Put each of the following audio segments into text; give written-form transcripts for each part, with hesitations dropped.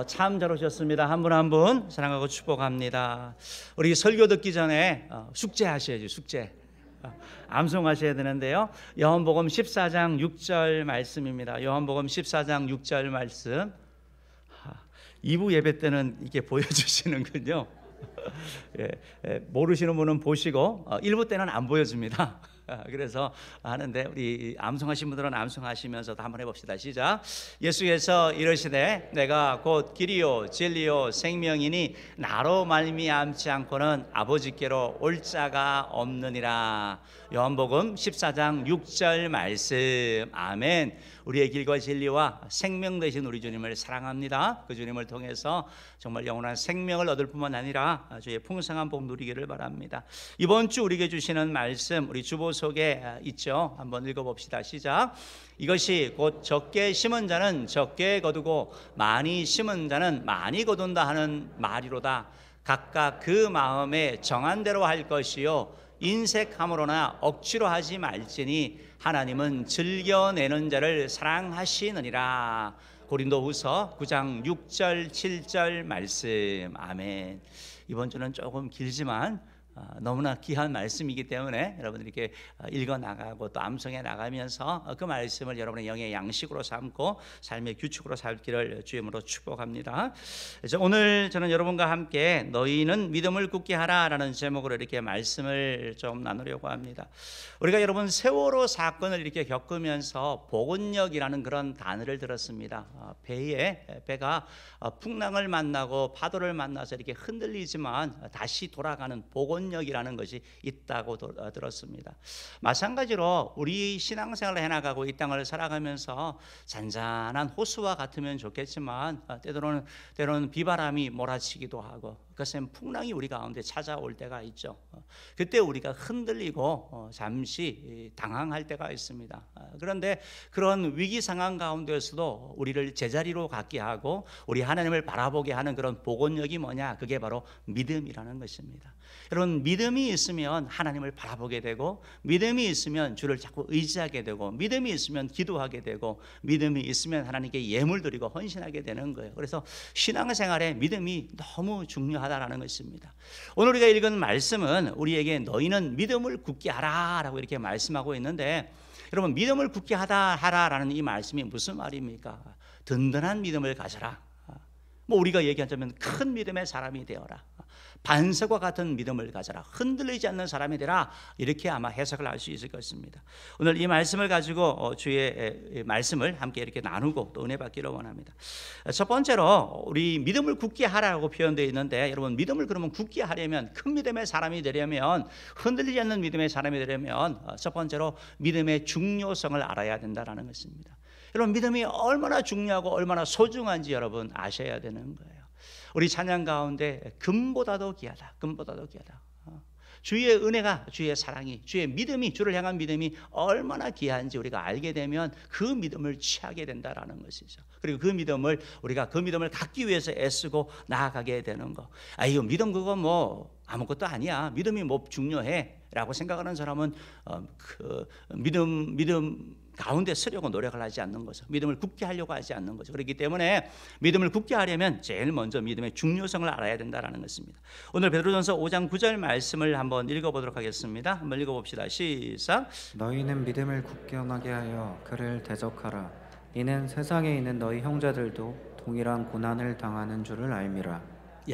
참 잘 오셨습니다. 한 분 한 분 사랑하고 축복합니다. 우리 설교 듣기 전에 숙제 하셔야죠. 숙제. 암송하셔야 되는데요. 요한복음 14장 6절 말씀입니다. 요한복음 14장 6절 말씀. 2부 예배 때는 이렇게 보여주시는군요. 모르시는 분은 보시고 1부 때는 안 보여줍니다. 그래서 하는데 우리 암송하신 분들은 암송하시면서도 한번 해봅시다. 시작. 예수께서 이르시되 내가 곧 길이요 진리요 생명이니 나로 말미암지 않고는 아버지께로 올 자가 없느니라. 요한복음 14장 6절 말씀. 아멘. 우리의 길과 진리와 생명 되신 우리 주님을 사랑합니다. 그 주님을 통해서 정말 영원한 생명을 얻을 뿐만 아니라 주의 풍성한 복 누리기를 바랍니다. 이번 주 우리에게 주시는 말씀 우리 주보 속에 있죠. 한번 읽어봅시다. 시작. 이것이 곧 적게 심은 자는 적게 거두고 많이 심은 자는 많이 거둔다 하는 말이로다. 각각 그 마음에 정한 대로 할 것이요 인색함으로나 억지로 하지 말지니 하나님은 즐겨내는 자를 사랑하시느니라. 고린도후서 9장 6절 7절 말씀. 아멘. 이번 주는 조금 길지만 너무나 귀한 말씀이기 때문에 여러분들이 이렇게 읽어나가고 또 암송해 나가면서 그 말씀을 여러분의 영의 양식으로 삼고 삶의 규칙으로 살기를 주임으로 축복합니다. 오늘 저는 여러분과 함께 너희는 믿음을 굳게 하라라는 제목으로 이렇게 말씀을 좀 나누려고 합니다. 우리가 여러분 세월호 사건을 이렇게 겪으면서 복원력이라는 그런 단어를 들었습니다. 배가 풍랑을 만나고 파도를 만나서 이렇게 흔들리지만 다시 돌아가는 복원력이라는 것이 있다고 들었습니다. 마찬가지로 우리 신앙생활을 해나가고 이 땅을 살아가면서 잔잔한 호수와 같으면 좋겠지만 때로는 비바람이 몰아치기도 하고 그것은 풍랑이 우리 가운데 찾아올 때가 있죠. 그때 우리가 흔들리고 잠시 당황할 때가 있습니다. 그런데 그런 위기 상황 가운데서도 우리를 제자리로 갖게 하고 우리 하나님을 바라보게 하는 그런 복원력이 뭐냐? 그게 바로 믿음이라는 것입니다. 여러분, 믿음이 있으면 하나님을 바라보게 되고 믿음이 있으면 주를 자꾸 의지하게 되고 믿음이 있으면 기도하게 되고 믿음이 있으면 하나님께 예물 드리고 헌신하게 되는 거예요. 그래서 신앙생활에 믿음이 너무 중요하다라는 것입니다. 오늘 우리가 읽은 말씀은 우리에게 너희는 믿음을 굳게 하라라고 이렇게 말씀하고 있는데 여러분, 믿음을 굳게 하라라는 이 말씀이 무슨 말입니까? 든든한 믿음을 가져라. 우리가 얘기하자면 큰 믿음의 사람이 되어라. 반석과 같은 믿음을 가져라. 흔들리지 않는 사람이 되라. 이렇게 아마 해석을 할 수 있을 것입니다. 오늘 이 말씀을 가지고 주의 말씀을 함께 이렇게 나누고 또 은혜 받기를 원합니다. 첫 번째로 우리 믿음을 굳게 하라고 표현되어 있는데 여러분, 믿음을 그러면 굳게 하려면 큰 믿음의 사람이 되려면 흔들리지 않는 믿음의 사람이 되려면 첫 번째로 믿음의 중요성을 알아야 된다는 것입니다. 여러분, 믿음이 얼마나 중요하고 얼마나 소중한지 여러분 아셔야 되는 거예요. 우리 찬양 가운데 금보다도 귀하다. 금보다도 귀하다. 주의 은혜가, 주의 사랑이, 주의 믿음이, 주를 향한 믿음이 얼마나 귀한지 우리가 알게 되면 그 믿음을 취하게 된다라는 것이죠. 그리고 그 믿음을 우리가 그 믿음을 갖기 위해서 애쓰고 나아가게 되는 거. 이거 믿음 그거 뭐 아무것도 아니야. 믿음이 뭐 중요해?라고 생각하는 사람은 그 믿음 가운데 서려고 노력을 하지 않는 거죠. 믿음을 굳게 하려고 하지 않는 거죠. 그렇기 때문에 믿음을 굳게 하려면 제일 먼저 믿음의 중요성을 알아야 된다는 것입니다. 오늘 베드로전서 5장 9절 말씀을 한번 읽어보도록 하겠습니다. 한번 읽어봅시다. 시작. 너희는 믿음을 굳건하게 하여 그를 대적하라. 이는 세상에 있는 너희 형제들도 동일한 고난을 당하는 줄을 알미라.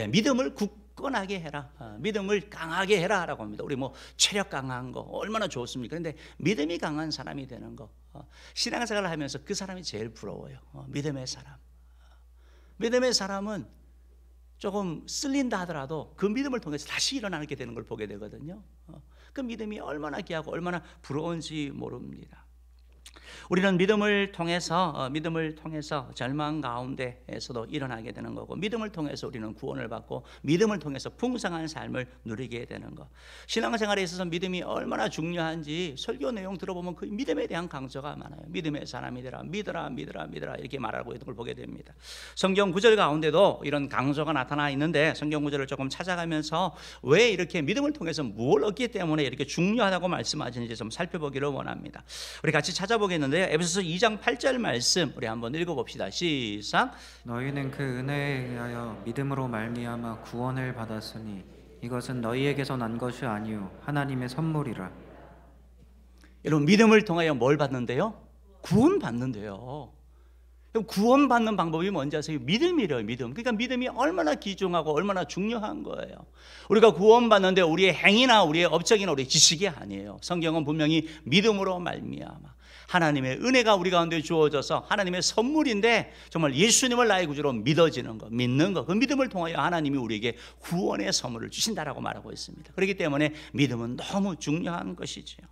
믿음을 굳건하게 해라. 믿음을 강하게 해라라고 합니다. 우리 뭐 체력 강한 거 얼마나 좋습니까? 그런데 믿음이 강한 사람이 되는 거, 신앙생활을 하면서 그 사람이 제일 부러워요. 믿음의 사람. 믿음의 사람은 조금 쓸린다 하더라도 그 믿음을 통해서 다시 일어나게 되는 걸 보게 되거든요. 그 믿음이 얼마나 귀하고 얼마나 부러운지 모릅니다. 우리는 믿음을 통해서 절망 가운데에서도 일어나게 되는 거고, 믿음을 통해서 우리는 구원을 받고 믿음을 통해서 풍성한 삶을 누리게 되는 거. 신앙생활에 있어서 믿음이 얼마나 중요한지 설교 내용 들어보면 그 믿음에 대한 강조가 많아요. 믿음의 사람이 되라, 믿어라, 믿어라, 믿어라 이렇게 말하고 있는 걸 보게 됩니다. 성경 구절 가운데도 이런 강조가 나타나 있는데 성경 구절을 조금 찾아가면서 왜 이렇게 믿음을 통해서 무엇을 얻기 때문에 이렇게 중요하다고 말씀하시는지 좀 살펴보기를 원합니다. 우리 같이 찾아보겠습니다. 해보겠는데요. 에베소서 2장 8절 말씀 우리 한번 읽어봅시다. 시작. 너희는 그 은혜에 의하여 믿음으로 말미암아 구원을 받았으니 이것은 너희에게서 난 것이 아니요 하나님의 선물이라. 여러분 믿음을 통하여 뭘 받는데요? 구원 받는데요. 그럼 구원 받는 방법이 뭔지 아세요? 믿음이래요. 믿음. 그러니까 믿음이 얼마나 귀중하고 얼마나 중요한 거예요. 우리가 구원 받는데 우리의 행위나 우리의 업적이나 우리의 지식이 아니에요. 성경은 분명히 믿음으로 말미암아 하나님의 은혜가 우리 가운데 주어져서 하나님의 선물인데 정말 예수님을 나의 구주로 믿어지는 것, 믿는 것, 그 믿음을 통하여 하나님이 우리에게 구원의 선물을 주신다라고 말하고 있습니다. 그렇기 때문에 믿음은 너무 중요한 것이지요.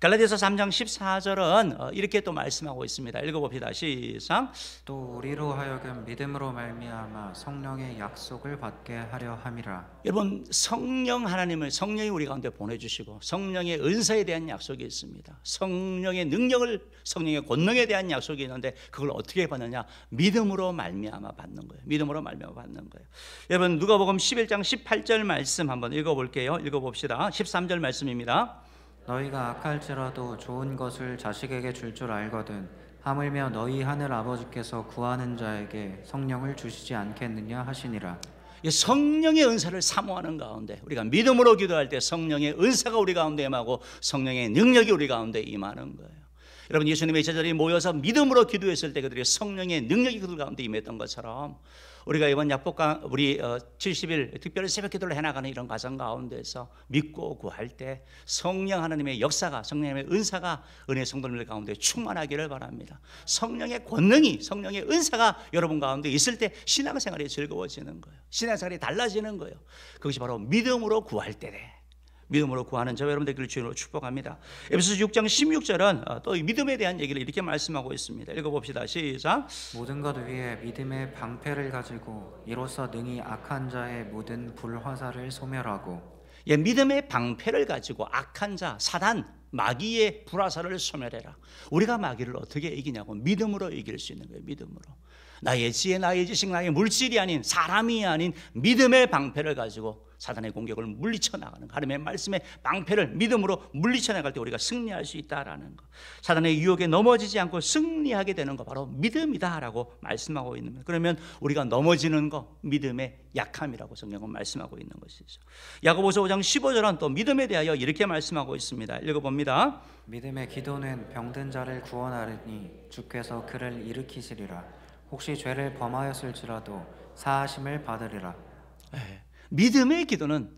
갈라디아서 3장 14절은 이렇게 또 말씀하고 있습니다. 읽어봅시다. 시작. 또 우리로 하여금 믿음으로 말미암아 성령의 약속을 받게 하려 함이라. 여러분 성령이 우리 가운데 보내주시고 성령의 은사에 대한 약속이 있습니다. 성령의 능력을, 성령의 권능에 대한 약속이 있는데 그걸 어떻게 받느냐? 믿음으로 말미암아 받는 거예요. 믿음으로 말미암아 받는 거예요. 여러분 누가복음 11장 18절 말씀 한번 읽어볼게요. 읽어봅시다. 13절 말씀입니다. 너희가 악할지라도 좋은 것을 자식에게 줄 알거든 하물며 너희 하늘 아버지께서 구하는 자에게 성령을 주시지 않겠느냐 하시니라. 성령의 은사를 사모하는 가운데 우리가 믿음으로 기도할 때 성령의 은사가 우리 가운데 임하고 성령의 능력이 우리 가운데 임하는 거예요. 여러분 예수님의 제자들이 모여서 믿음으로 기도했을 때 그들의 성령의 능력이 그들 가운데 임했던 것처럼 우리가 이번 약복강 우리 70일 특별히 새벽기도를 해나가는 이런 과정 가운데서 믿고 구할 때 성령 하나님의 역사가, 성령의 은사가 은혜 성도님들 가운데 충만하기를 바랍니다. 성령의 권능이, 성령의 은사가 여러분 가운데 있을 때 신앙생활이 즐거워지는 거예요. 신앙생활이 달라지는 거예요. 그것이 바로 믿음으로 구할 때래. 믿음으로 구하는 저 여러분 되기를 주님으로 축복합니다. 에베소서 6장 16절은 또 이 믿음에 대한 얘기를 이렇게 말씀하고 있습니다. 읽어봅시다. 시작. 모든 것 위에 믿음의 방패를 가지고 이로써 능히 악한 자의 모든 불화살을 소멸하고. 믿음의 방패를 가지고 악한 자, 사단, 마귀의 불화살을 소멸해라. 우리가 마귀를 어떻게 이기냐고 믿음으로 이길 수 있는 거예요. 믿음으로. 나의 지혜, 나의 지식, 나의 물질이 아닌, 사람이 아닌 믿음의 방패를 가지고 사단의 공격을 물리쳐 나가는 거. 하나님의 말씀의 방패를 믿음으로 물리쳐 나갈 때 우리가 승리할 수 있다라는 거. 사단의 유혹에 넘어지지 않고 승리하게 되는 거 바로 믿음이다라고 말씀하고 있는 거예요. 그러면 우리가 넘어지는 거 믿음의 약함이라고 성경은 말씀하고 있는 것이죠. 야고보서 5장 15절은 또 믿음에 대하여 이렇게 말씀하고 있습니다. 읽어봅니다. 믿음의 기도는 병든 자를 구원하리니 주께서 그를 일으키시리라. 혹시 죄를 범하였을지라도 사하심을 받으리라. 믿음의 기도는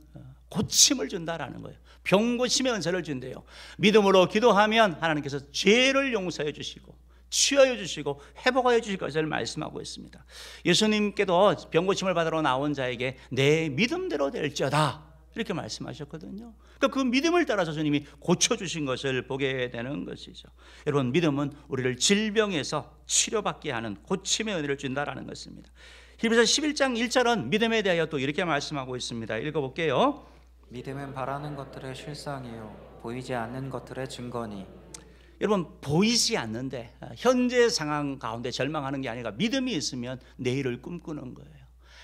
고침을 준다라는 거예요. 병고침의 은사를 준대요. 믿음으로 기도하면 하나님께서 죄를 용서해 주시고 치유하여 주시고 회복하여 주실 것을 말씀하고 있습니다. 예수님께도 병고침을 받으러 나온 자에게 내 믿음대로 될지어다 이렇게 말씀하셨거든요. 그러니까 그 믿음을 따라서 주님이 고쳐주신 것을 보게 되는 것이죠. 여러분 믿음은 우리를 질병에서 치료받게 하는 고침의 은혜를 준다라는 것입니다. 히브리서 11장 1절은 믿음에 대하여 또 이렇게 말씀하고 있습니다. 읽어볼게요. 믿음은 바라는 것들의 실상이요 보이지 않는 것들의 증거니. 여러분 보이지 않는데 현재 상황 가운데 절망하는 게 아니라 믿음이 있으면 내일을 꿈꾸는 거예요.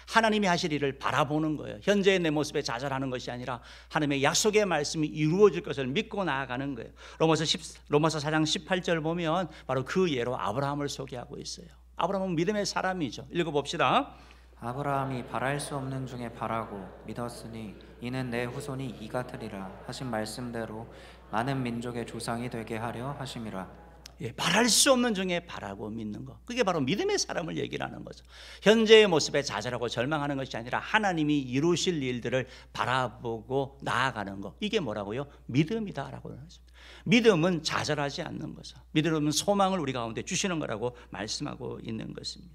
하나님이 하실 일을 바라보는 거예요. 현재의 내 모습에 좌절하는 것이 아니라 하나님의 약속의 말씀이 이루어질 것을 믿고 나아가는 거예요. 로마서 4장 18절 보면 바로 그 예로 아브라함을 소개하고 있어요. 아브라함은 믿음의 사람이죠. 읽어봅시다. 아브라함이 바랄 수 없는 중에 바라고 믿었으니 이는 내 후손이 이 같으리라 하신 말씀대로 많은 민족의 조상이 되게 하려 하심이라. 바랄 수 없는 중에 바라고 믿는 것, 그게 바로 믿음의 사람을 얘기하는 거죠. 현재의 모습에 좌절하고 절망하는 것이 아니라 하나님이 이루실 일들을 바라보고 나아가는 것, 이게 뭐라고요? 믿음이다라고 하죠. 믿음은 좌절하지 않는 거죠. 믿음은 소망을 우리 가운데 주시는 거라고 말씀하고 있는 것입니다.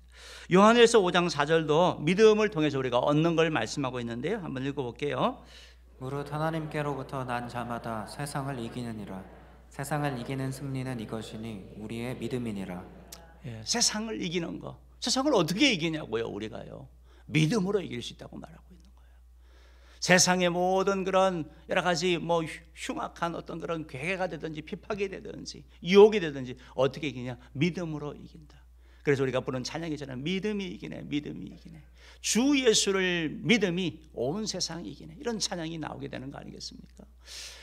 요한일서 5장 4절도 믿음을 통해서 우리가 얻는 걸 말씀하고 있는데요. 한번 읽어볼게요. 무릇 하나님께로부터 난 자마다 세상을 이기느니라. 세상을 이기는 승리는 이것이니 우리의 믿음이니라. 세상을 이기는 거, 세상을 어떻게 이기냐고요? 우리가요 믿음으로 이길 수 있다고 말하고 있는 거예요. 세상의 모든 그런 여러 가지 흉악한 어떤 그런 괴계가 되든지 핍박이 되든지 유혹이 되든지 어떻게 이기냐? 믿음으로 이긴다. 그래서 우리가 부른 찬양이잖아요. 믿음이 이기네, 믿음이 이기네. 주 예수를 믿음이 온 세상이 이기네. 이런 찬양이 나오게 되는 거 아니겠습니까?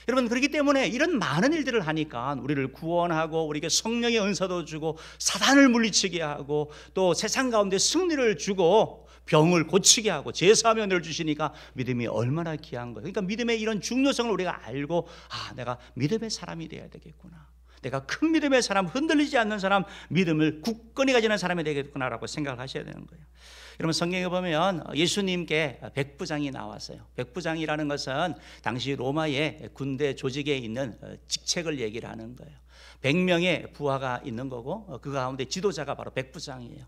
여러분, 그렇기 때문에 이런 많은 일들을 하니까 우리를 구원하고 우리에게 성령의 은사도 주고 사단을 물리치게 하고 또 세상 가운데 승리를 주고 병을 고치게 하고 제사하며 늘 주시니까 믿음이 얼마나 귀한 거예요. 그러니까 믿음의 이런 중요성을 우리가 알고, 내가 믿음의 사람이 되어야 되겠구나, 내가 큰 믿음의 사람, 흔들리지 않는 사람, 믿음을 굳건히 가지는 사람이 되겠구나라고 생각을 하셔야 되는 거예요. 여러분, 성경에 보면 예수님께 백부장이 나왔어요. 백부장이라는 것은 당시 로마의 군대 조직에 있는 직책을 얘기를 하는 거예요. 100명의 부하가 있는 거고 그 가운데 지도자가 바로 백부장이에요.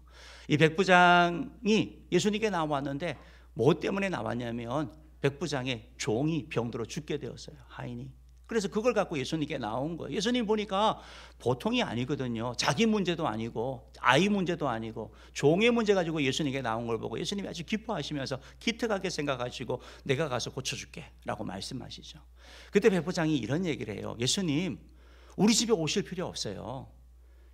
이 백부장이 예수님께 나왔는데 뭐 때문에 나왔냐면 백부장의 종이 병들어 죽게 되었어요, 하인이. 그래서 그걸 갖고 예수님께 나온 거예요. 예수님 보니까 보통이 아니거든요. 자기 문제도 아니고 아이 문제도 아니고 종의 문제 가지고 예수님께 나온 걸 보고 예수님이 아주 기뻐하시면서 기특하게 생각하시고 내가 가서 고쳐줄게 라고 말씀하시죠. 그때 백부장이 이런 얘기를 해요. 예수님, 우리 집에 오실 필요 없어요.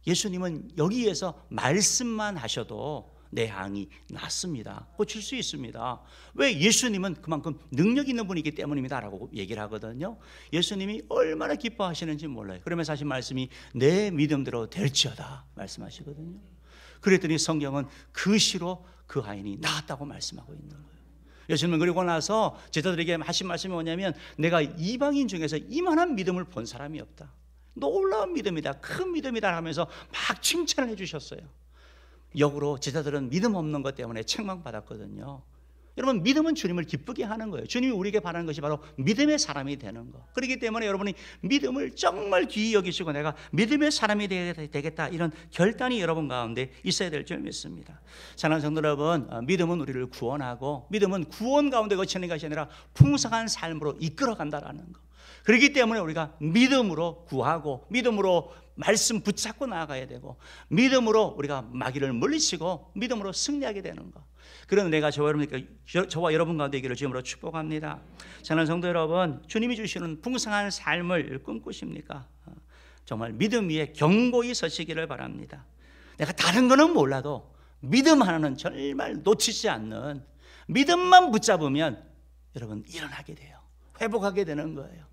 예수님은 여기에서 말씀만 하셔도 내 항이 낫습니다. 고칠 수 있습니다. 왜? 예수님은 그만큼 능력 있는 분이기 때문입니다 라고 얘기를 하거든요. 예수님이 얼마나 기뻐하시는지 몰라요. 그러면서 하신 말씀이 내 믿음대로 될지어다 말씀하시거든요. 그랬더니 성경은 그 시로 그 하인이 나았다고 말씀하고 있는 거예요. 예수님은 그리고 나서 제자들에게 하신 말씀이 뭐냐면 내가 이방인 중에서 이만한 믿음을 본 사람이 없다, 놀라운 믿음이다, 큰 믿음이다 하면서 막 칭찬을 해주셨어요. 역으로 제자들은 믿음 없는 것 때문에 책망받았거든요. 여러분, 믿음은 주님을 기쁘게 하는 거예요. 주님이 우리에게 바라는 것이 바로 믿음의 사람이 되는 거. 그렇기 때문에 여러분이 믿음을 정말 귀히 여기시고 내가 믿음의 사람이 되겠다, 이런 결단이 여러분 가운데 있어야 될 줄 믿습니다. 사랑하는 성도 여러분, 믿음은 우리를 구원하고 믿음은 구원 가운데 거치는 것이 아니라 풍성한 삶으로 이끌어간다라는 거. 그렇기 때문에 우리가 믿음으로 구하고 믿음으로 말씀 붙잡고 나아가야 되고 믿음으로 우리가 마귀를 물리치고 믿음으로 승리하게 되는 것. 그런 내가 저와 여러분 가운데 있기를 주님으로 축복합니다. 사랑하는 성도 여러분, 주님이 주시는 풍성한 삶을 꿈꾸십니까? 정말 믿음 위에 견고히 서시기를 바랍니다. 내가 다른 거는 몰라도 믿음 하나는 정말 놓치지 않는, 믿음만 붙잡으면 여러분 일어나게 돼요. 회복하게 되는 거예요.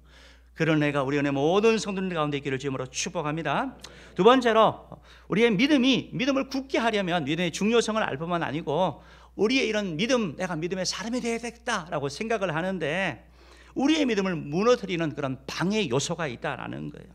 그런 애가 우리 은혜 모든 성도들 가운데 있기를 주님으로 축복합니다. 두 번째로, 우리의 믿음을 굳게 하려면 믿음의 중요성을 알 뿐만 아니고 우리의 이런 믿음, 내가 믿음의 사람이 되겠다라고 생각을 하는데 우리의 믿음을 무너뜨리는 그런 방해 요소가 있다라는 거예요.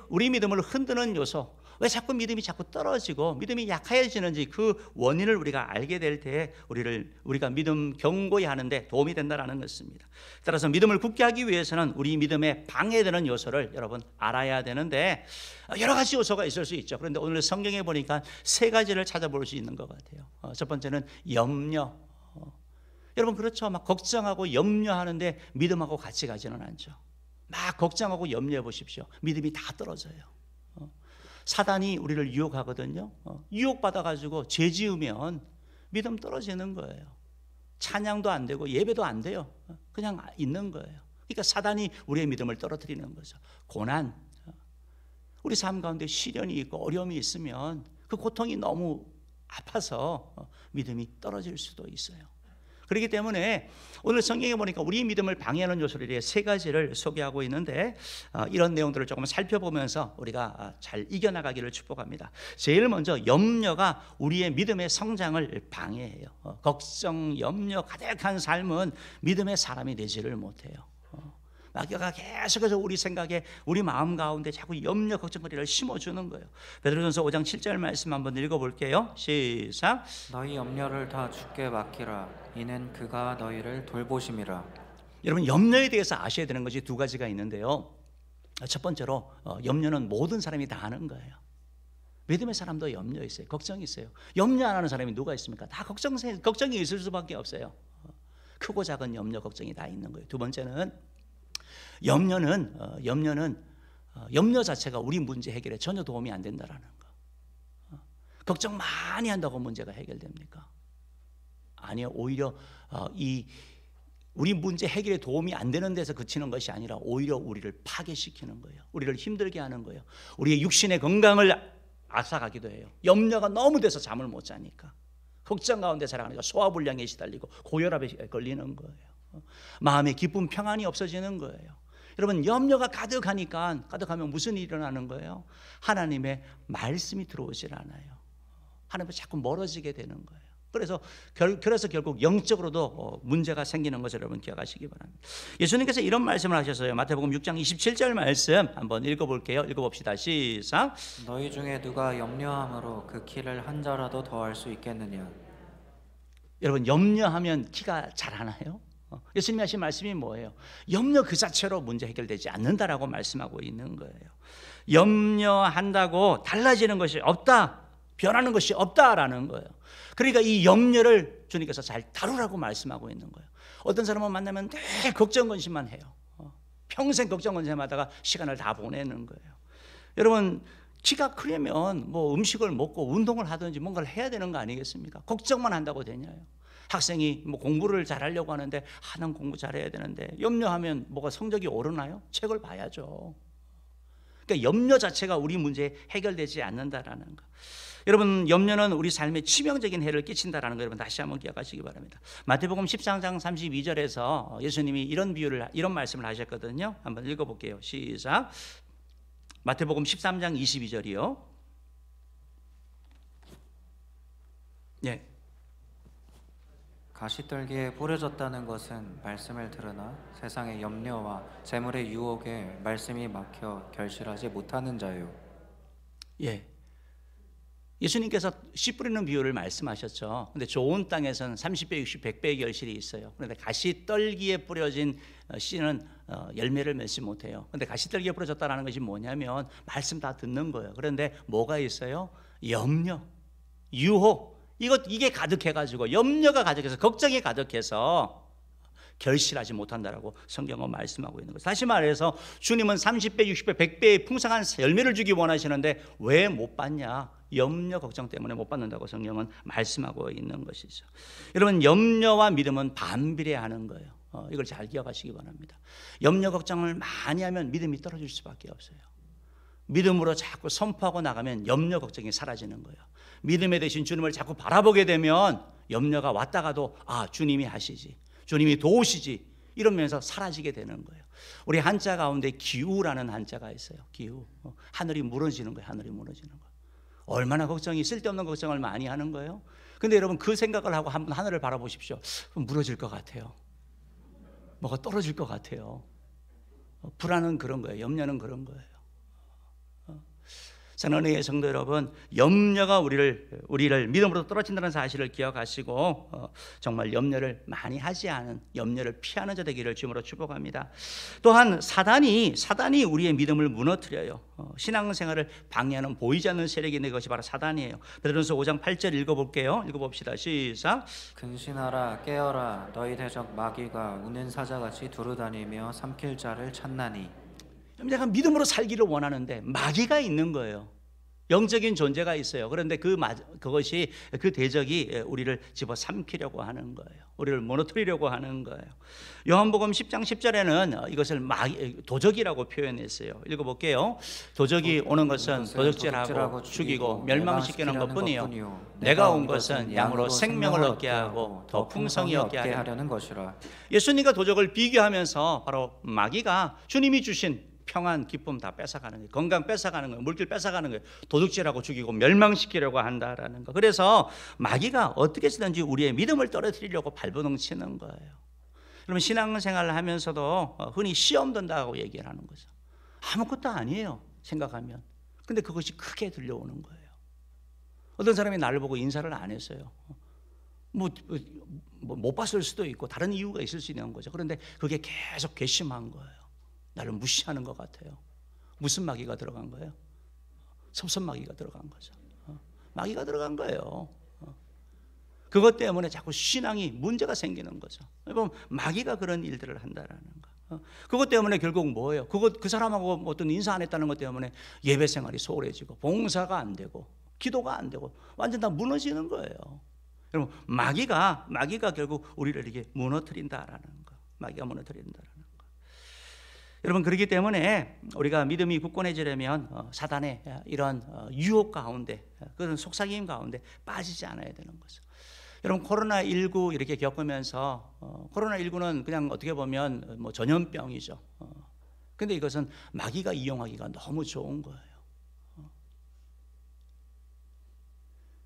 우리 믿음을 흔드는 요소, 왜 자꾸 믿음이 자꾸 떨어지고 믿음이 약해지는지 그 원인을 우리가 알게 될 때 우리가 믿음 견고히 하는데 도움이 된다는 것입니다. 따라서 믿음을 굳게 하기 위해서는 우리 믿음에 방해되는 요소를 여러분 알아야 되는데 여러 가지 요소가 있을 수 있죠. 그런데 오늘 성경에 보니까 세 가지를 찾아볼 수 있는 것 같아요. 첫 번째는 염려. 여러분 그렇죠. 막 걱정하고 염려하는데 믿음하고 같이 가지는 않죠. 막 걱정하고 염려해 보십시오. 믿음이 다 떨어져요. 사단이 우리를 유혹하거든요. 유혹받아가지고 죄 지으면 믿음 떨어지는 거예요. 찬양도 안 되고 예배도 안 돼요. 그냥 있는 거예요. 그러니까 사단이 우리의 믿음을 떨어뜨리는 거죠. 고난, 우리 삶 가운데 시련이 있고 어려움이 있으면 그 고통이 너무 아파서 믿음이 떨어질 수도 있어요. 그렇기 때문에 오늘 성경에 보니까 우리 믿음을 방해하는 요소들이 세 가지를 소개하고 있는데 이런 내용들을 조금 살펴보면서 우리가 잘 이겨나가기를 축복합니다. 제일 먼저 염려가 우리의 믿음의 성장을 방해해요. 걱정, 염려 가득한 삶은 믿음의 사람이 되지를 못해요. 마귀가 계속해서 우리 생각에 우리 마음 가운데 자꾸 염려 걱정거리를 심어주는 거예요. 베드로전서 5장 7절 말씀 한번 읽어볼게요. 시작. 너희 염려를 다 주께 맡기라. 이는 그가 너희를 돌보심이라. 여러분 염려에 대해서 아셔야 되는 것이 두 가지가 있는데요. 첫 번째로 염려는 모든 사람이 다 하는 거예요. 믿음의 사람도 염려 있어요. 걱정이 있어요. 염려 안 하는 사람이 누가 있습니까? 다 걱정이 있을 수밖에 없어요. 크고 작은 염려 걱정이 다 있는 거예요. 두 번째는 염려 자체가 우리 문제 해결에 전혀 도움이 안 된다라는 거. 걱정 많이 한다고 문제가 해결됩니까? 아니요. 오히려 우리 문제 해결에 도움이 안 되는 데서 그치는 것이 아니라 오히려 우리를 파괴시키는 거예요. 우리를 힘들게 하는 거예요. 우리의 육신의 건강을 앗아가기도 해요. 염려가 너무 돼서 잠을 못 자니까. 걱정 가운데 살아가니까 소화불량에 시달리고 고혈압에 걸리는 거예요. 마음의 기쁨 평안이 없어지는 거예요. 여러분, 염려가 가득하면 무슨 일이 일어나는 거예요? 하나님의 말씀이 들어오질 않아요. 하나님과 자꾸 멀어지게 되는 거예요. 그래서 결국 영적으로도 문제가 생기는 것을 여러분 기억하시기 바랍니다. 예수님께서 이런 말씀을 하셨어요. 마태복음 6장 27절 말씀 한번 읽어볼게요. 읽어봅시다. 시작. 너희 중에 누가 염려함으로 그 키를 한 자라도 더할 수 있겠느냐? 여러분, 염려하면 키가 자라나요? 예수님이 하신 말씀이 뭐예요? 염려 그 자체로 문제 해결되지 않는다라고 말씀하고 있는 거예요. 염려한다고 달라지는 것이 없다, 변하는 것이 없다라는 거예요. 그러니까 이 염려를 주님께서 잘 다루라고 말씀하고 있는 거예요. 어떤 사람을 만나면 늘 걱정 근심만 해요. 평생 걱정 근심하다가 시간을 다 보내는 거예요. 여러분, 키가 크려면 뭐 음식을 먹고 운동을 하든지 뭔가를 해야 되는 거 아니겠습니까? 걱정만 한다고 되냐요? 학생이 뭐 공부를 잘하려고 하는데 난 공부 잘해야 되는데 염려하면 뭐가 성적이 오르나요? 책을 봐야죠. 그러니까 염려 자체가 우리 문제에 해결되지 않는다라는 거. 여러분, 염려는 우리 삶에 치명적인 해를 끼친다라는 거 여러분 다시 한번 기억하시기 바랍니다. 마태복음 13장 32절에서 예수님이 이런 말씀을 하셨거든요. 한번 읽어볼게요. 시작. 마태복음 13장 22절이요. 예. 가시떨기에 뿌려졌다는 것은 말씀을 들으나 세상의 염려와 재물의 유혹에 말씀이 막혀 결실하지 못하는 자요. 예. 예수님께서 씨 뿌리는 비유를 말씀하셨죠. 근데 좋은 땅에서는 30배, 60, 100배의 결실이 있어요. 그런데 가시떨기에 뿌려진 씨는 열매를 맺지 못해요. 그런데 가시떨기에 뿌려졌다는 것이 뭐냐면 말씀 다 듣는 거예요. 그런데 뭐가 있어요? 염려, 유혹, 이게 가득해가지고 염려가 가득해서 걱정이 가득해서 결실하지 못한다라고 성경은 말씀하고 있는 거예요. 다시 말해서 주님은 30배, 60배, 100배의 풍성한 열매를 주기 원하시는데 왜 못 받냐? 염려, 걱정 때문에 못 받는다고 성경은 말씀하고 있는 것이죠. 여러분, 염려와 믿음은 반비례하는 거예요. 이걸 잘 기억하시기 바랍니다. 염려, 걱정을 많이 하면 믿음이 떨어질 수밖에 없어요. 믿음으로 자꾸 선포하고 나가면 염려, 걱정이 사라지는 거예요. 믿음의 대신 주님을 자꾸 바라보게 되면 염려가 왔다가도 주님이 하시지, 주님이 도우시지 이러면서 사라지게 되는 거예요. 우리 한자 가운데 기우라는 한자가 있어요. 기우. 하늘이 무너지는 거예요. 하늘이 무너지는 거예요. 얼마나 걱정이, 쓸데없는 걱정을 많이 하는 거예요. 근데 여러분, 그 생각을 하고 한번 하늘을 바라보십시오. 무너질 것 같아요. 뭐가 떨어질 것 같아요. 불안은 그런 거예요. 염려는 그런 거예요. 사랑하는 성도 여러분, 염려가 우리를 믿음으로 떨어진다는 사실을 기억하시고 정말 염려를 많이 하지 않은, 염려를 피하는 자 되기를 주님으로 축복합니다. 또한 사단이 우리의 믿음을 무너뜨려요. 신앙생활을 방해하는 보이지 않는 세력이 있는 것이 바로 사단이에요. 베드로전서 5장 8절 읽어봅시다. 시작. 근신하라, 깨어라, 너희 대적 마귀가 우는 사자같이 두루다니며 삼킬 자를 찾나니. 내가 믿음으로 살기를 원하는데 마귀가 있는 거예요. 영적인 존재가 있어요. 그런데 그것이, 그 대적이 우리를 집어삼키려고 하는 거예요. 우리를 무너뜨리려고 하는 거예요. 요한복음 10장 10절에는 이것을 도적이라고 표현했어요. 읽어볼게요. 도적이 오는 것은 도적질하고 죽이고 멸망시키는 것뿐이요, 내가 온 것은 양으로 생명을 얻게 하고 더 풍성히 얻게 하려는 것이라. 예수님과 도적을 비교하면서 바로 마귀가 주님이 주신 평안, 기쁨 다 뺏어가는 거예요. 건강 뺏어가는 거예요. 물질 뺏어가는 거예요. 도둑질하고 죽이고 멸망시키려고 한다라는 거. 그래서 마귀가 어떻게 해서든지 우리의 믿음을 떨어뜨리려고 발버둥치는 거예요. 그러면 신앙생활을 하면서도 흔히 시험 든다고 얘기를 하는 거죠. 아무것도 아니에요, 생각하면. 근데 그것이 크게 들려오는 거예요. 어떤 사람이 나를 보고 인사를 안 했어요. 못 봤을 수도 있고 다른 이유가 있을 수 있는 거죠. 그런데 그게 계속 괘씸한 거예요. 나를 무시하는 것 같아요. 무슨 마귀가 들어간 거예요? 섭섭마귀가 들어간 거죠. 마귀가 들어간 거예요. 그것 때문에 자꾸 신앙이 문제가 생기는 거죠. 여러분, 마귀가 그런 일들을 한다라는 거. 그것 때문에 결국 뭐예요? 그 사람하고 어떤 인사 안 했다는 것 때문에 예배 생활이 소홀해지고 봉사가 안 되고 기도가 안 되고 완전 다 무너지는 거예요. 여러분, 마귀가 결국 우리를 이렇게 무너뜨린다라는 거. 마귀가 무너뜨린다라는 거. 여러분, 그렇기 때문에 우리가 믿음이 굳건해지려면 사단의 이런 유혹 가운데, 그런 속삭임 가운데 빠지지 않아야 되는 거죠. 여러분, 코로나19 이렇게 겪으면서 코로나19는 그냥 어떻게 보면 뭐 전염병이죠. 근데 이것은 마귀가 이용하기가 너무 좋은 거예요.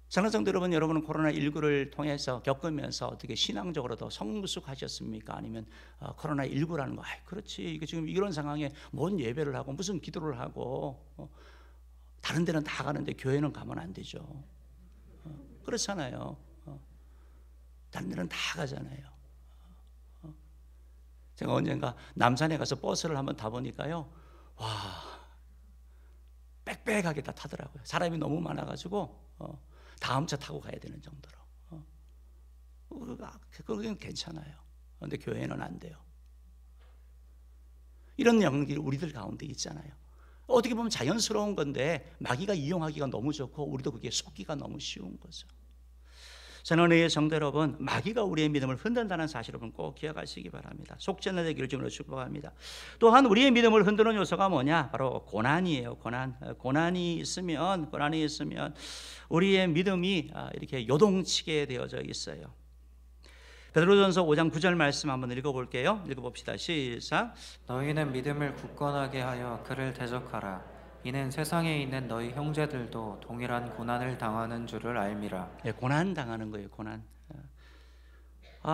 사랑하는 성도 여러분, 여러분은 코로나19를 통해서 겪으면서 어떻게 신앙적으로 더 성숙하셨습니까? 아니면 코로나19라는 거, 그렇지, 이게 지금 이런 상황에 뭔 예배를 하고 무슨 기도를 하고 다른 데는 다 가는데 교회는 가면 안 되죠. 그렇잖아요. 다른 데는 다 가잖아요. 제가 언젠가 남산에 가서 버스를 한번 타보니까요, 와, 빽빽하게 다 타더라고요. 사람이 너무 많아가지고 다음 차 타고 가야 되는 정도로. 그건 괜찮아요. 그런데 교회는 안 돼요. 이런 영역이 우리들 가운데 있잖아요. 어떻게 보면 자연스러운 건데 마귀가 이용하기가 너무 좋고 우리도 그게 속기가 너무 쉬운 거죠. 사랑하는 성도 여러분, 마귀가 우리의 믿음을 흔든다는 사실을 꼭 기억하시기 바랍니다. 속죄 않는 되기를 주님으로 축복합니다. 또한 우리의 믿음을 흔드는 요소가 뭐냐? 바로 고난이에요. 고난이 있으면 우리의 믿음이 이렇게 요동치게 되어져 있어요. 베드로전서 5장 9절 말씀 한번 읽어볼게요. 읽어봅시다. 시작. 너희는 믿음을 굳건하게 하여 그를 대적하라. 이는 세상에 있는 너희 형제들도 동일한 고난을 당하는 줄을 알미라. 예, 고난 당하는 거예요. 고난.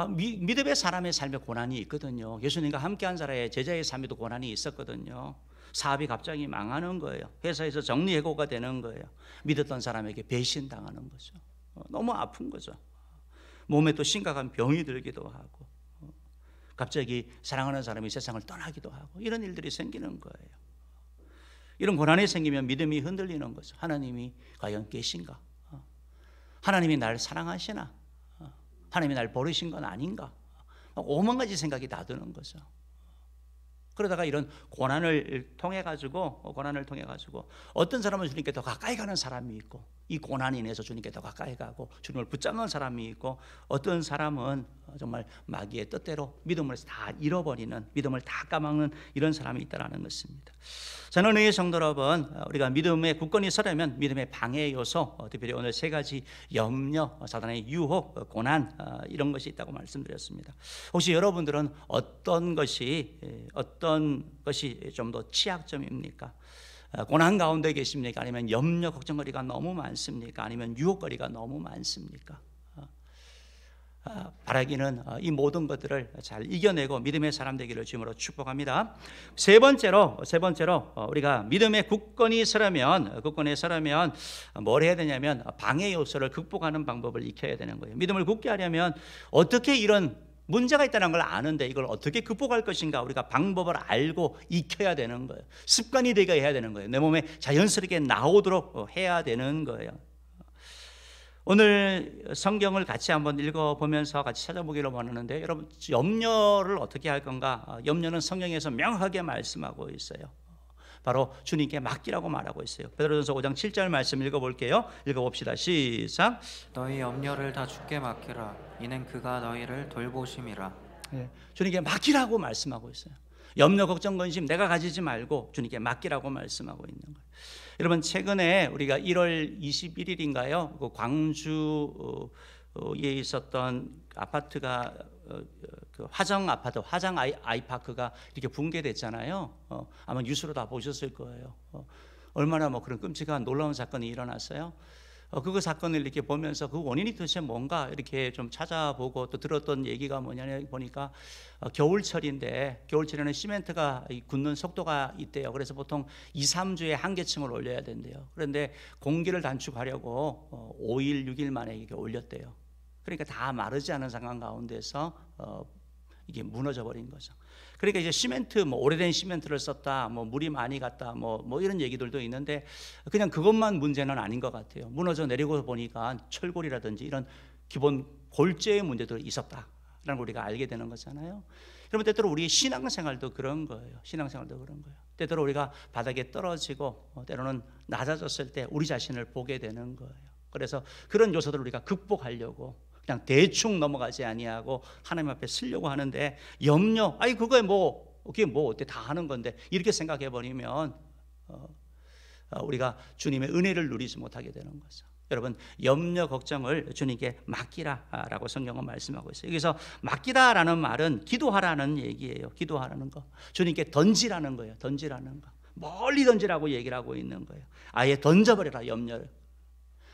믿음의 사람의 삶에 고난이 있거든요. 예수님과 함께한 사람의 제자의 삶에도 고난이 있었거든요. 사업이 갑자기 망하는 거예요. 회사에서 정리해고가 되는 거예요. 믿었던 사람에게 배신당하는 거죠. 너무 아픈 거죠. 몸에 또 심각한 병이 들기도 하고 갑자기 사랑하는 사람이 세상을 떠나기도 하고 이런 일들이 생기는 거예요. 이런 고난이 생기면 믿음이 흔들리는 거죠. 하나님이 과연 계신가? 하나님이 날 사랑하시나? 하나님이 날 버리신 건 아닌가? 오만 가지 생각이 다 드는 거죠. 그러다가 이런 고난을 통해 가지고 어떤 사람은 주님께 더 가까이 가는 사람이 있고, 이 고난이 인해서 주님께 더 가까이 가고 주님을 붙잡는 사람이 있고, 어떤 사람은 정말 마귀의 뜻대로 믿음을 다 잃어버리는, 믿음을 다 까먹는 이런 사람이 있다라는 것입니다. 저는 의 성도 여러분, 우리가 믿음에 굳건히 서려면 믿음의 방해 요소, 특별히 오늘 세 가지 염려, 사단의 유혹, 고난, 이런 것이 있다고 말씀드렸습니다. 혹시 여러분들은 어떤 것이 좀 더 취약점입니까? 고난 가운데 계십니까? 아니면 염려, 걱정거리가 너무 많습니까? 아니면 유혹거리가 너무 많습니까? 바라기는 이 모든 것들을 잘 이겨내고 믿음의 사람 되기를 주님으로 축복합니다. 세 번째로 우리가 믿음에 굳건히 서려면 뭘 해야 되냐면 방해 요소를 극복하는 방법을 익혀야 되는 거예요. 믿음을 굳게 하려면 어떻게 이런 문제가 있다는 걸 아는데 이걸 어떻게 극복할 것인가, 우리가 방법을 알고 익혀야 되는 거예요. 습관이 되게 해야 되는 거예요. 내 몸에 자연스럽게 나오도록 해야 되는 거예요. 오늘 성경을 같이 한번 읽어보면서 같이 찾아보기를 원하는데, 여러분, 염려를 어떻게 할 건가? 염려는 성경에서 명확하게 말씀하고 있어요. 바로 주님께 맡기라고 말하고 있어요. 베드로전서 5장 7절 말씀 읽어볼게요. 읽어봅시다. 시작. 너희 염려를 다 주께 맡기라. 이는 그가 너희를 돌보심이라. 네, 주님께 맡기라고 말씀하고 있어요. 염려, 걱정, 근심 내가 가지지 말고 주님께 맡기라고 말씀하고 있는 거예요. 여러분, 최근에 우리가 1월 21일인가요? 그 광주에 있었던 아파트가 그 화정 아파트, 화정 아이파크가 이렇게 붕괴됐잖아요. 아마 뉴스로 다 보셨을 거예요. 얼마나 그런 끔찍한 놀라운 사건이 일어났어요. 그 사건을 이렇게 보면서 그 원인이 도대체 뭔가 이렇게 좀 찾아보고 또 들었던 얘기가 뭐냐 보니까 겨울철에는 시멘트가 굳는 속도가 있대요. 그래서 보통 2-3주에 한 개층을 올려야 된대요. 그런데 공기를 단축하려고 5일, 6일 만에 이게 올렸대요. 그러니까 다 마르지 않은 상황 가운데서 이게 무너져 버린 거죠. 그러니까 이제 시멘트, 오래된 시멘트를 썼다, 물이 많이 갔다, 이런 얘기들도 있는데 그냥 그것만 문제는 아닌 것 같아요. 무너져 내리고 보니까 철골이라든지 이런 기본 골재의 문제도 있었다라는 걸 우리가 알게 되는 거잖아요. 그러면 때때로 우리의 신앙생활도 그런 거예요. 때때로 우리가 바닥에 떨어지고 때로는 낮아졌을 때 우리 자신을 보게 되는 거예요. 그래서 그런 요소들을 우리가 극복하려고 그냥 대충 넘어가지 아니하고 하나님 앞에 쓰려고 하는데, 염려, 그거에 그게 뭐 어때, 다 하는 건데, 이렇게 생각해 버리면 우리가 주님의 은혜를 누리지 못하게 되는 거죠. 여러분, 염려 걱정을 주님께 맡기라라고 성경은 말씀하고 있어요. 여기서 맡기라라는 말은 기도하라는 얘기예요. 기도하라는 거, 주님께 던지라는 거예요. 던지라는 거, 멀리 던지라고 얘기를 하고 있는 거예요. 아예 던져버려라, 염려를.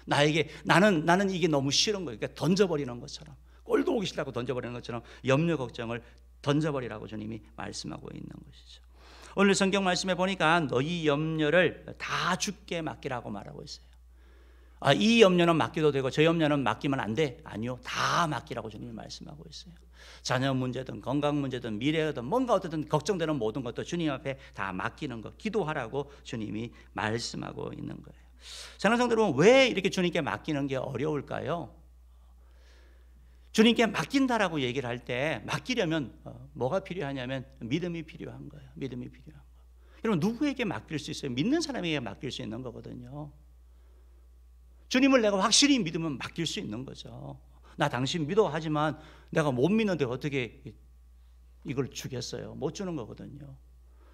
나는 이게 너무 싫은 거예요. 그러니까 던져버리는 것처럼, 꼴도 보기 싫다고 던져버리는 것처럼 염려 걱정을 던져버리라고 주님이 말씀하고 있는 것이죠. 오늘 성경 말씀에 보니까 너희 염려를 다 주께 맡기라고 말하고 있어요. 이 염려는 맡겨도 되고 저 염려는 맡기면 안 돼. 아니요, 다 맡기라고 주님이 말씀하고 있어요. 자녀 문제든 건강 문제든 미래든 뭔가 어떻든 걱정되는 모든 것도 주님 앞에 다 맡기는 것, 기도하라고 주님이 말씀하고 있는 거예요. 사랑하는 성도 여러분, 왜 이렇게 주님께 맡기는 게 어려울까요? 주님께 맡긴다라고 얘기를 할 때 맡기려면 뭐가 필요하냐면 믿음이 필요한 거예요. 믿음이 필요한 거. 여러분, 누구에게 맡길 수 있어요? 믿는 사람에게 맡길 수 있는 거거든요. 주님을 내가 확실히 믿으면 맡길 수 있는 거죠. 나 당신 믿어 하지만 내가 못 믿는데 어떻게 이걸 주겠어요? 못 주는 거거든요.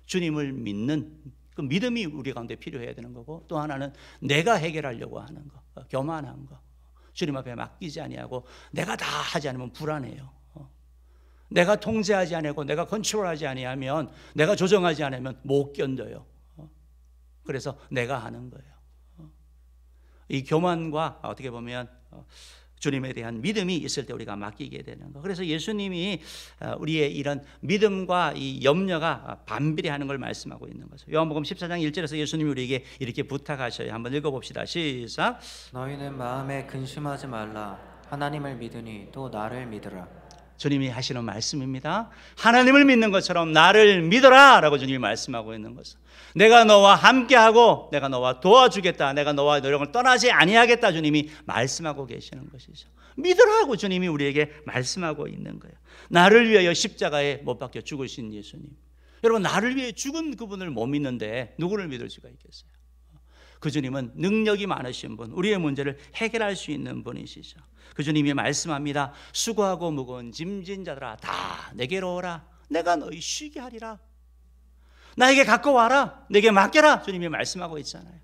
주님을 믿는 그 믿음이 우리 가운데 필요해야 되는 거고, 또 하나는 내가 해결하려고 하는 거, 교만한 거, 주님 앞에 맡기지 아니하고 내가 다 하지 않으면 불안해요. 내가 통제하지 아니하고 내가 컨트롤하지 아니하면, 내가 조정하지 않으면 못 견뎌요. 그래서 내가 하는 거예요. 이 교만과 어떻게 보면 주님에 대한 믿음이 있을 때 우리가 맡기게 되는 거. 그래서 예수님이 우리의 이런 믿음과 이 염려가 반비례하는 걸 말씀하고 있는 거죠. 요한복음 14장 1절에서 예수님이 우리에게 이렇게 부탁하셔요. 한번 읽어봅시다. 시작. 너희는 마음에 근심하지 말라. 하나님을 믿으니 또 나를 믿으라. 주님이 하시는 말씀입니다. 하나님을 믿는 것처럼 나를 믿어라 라고 주님이 말씀하고 있는 것은, 내가 너와 함께하고 내가 너와 도와주겠다, 내가 너와 노력을 떠나지 아니하겠다, 주님이 말씀하고 계시는 것이죠. 믿으라고 주님이 우리에게 말씀하고 있는 거예요. 나를 위하여 십자가에 못 박혀 죽으신 예수님, 여러분, 나를 위해 죽은 그분을 못 믿는데 누구를 믿을 수가 있겠어요? 그 주님은 능력이 많으신 분, 우리의 문제를 해결할 수 있는 분이시죠. 그 주님이 말씀합니다. 수고하고 무거운 짐진 자들아, 다 내게로 오라. 내가 너희 쉬게 하리라. 나에게 갖고 와라. 내게 맡겨라. 주님이 말씀하고 있잖아요.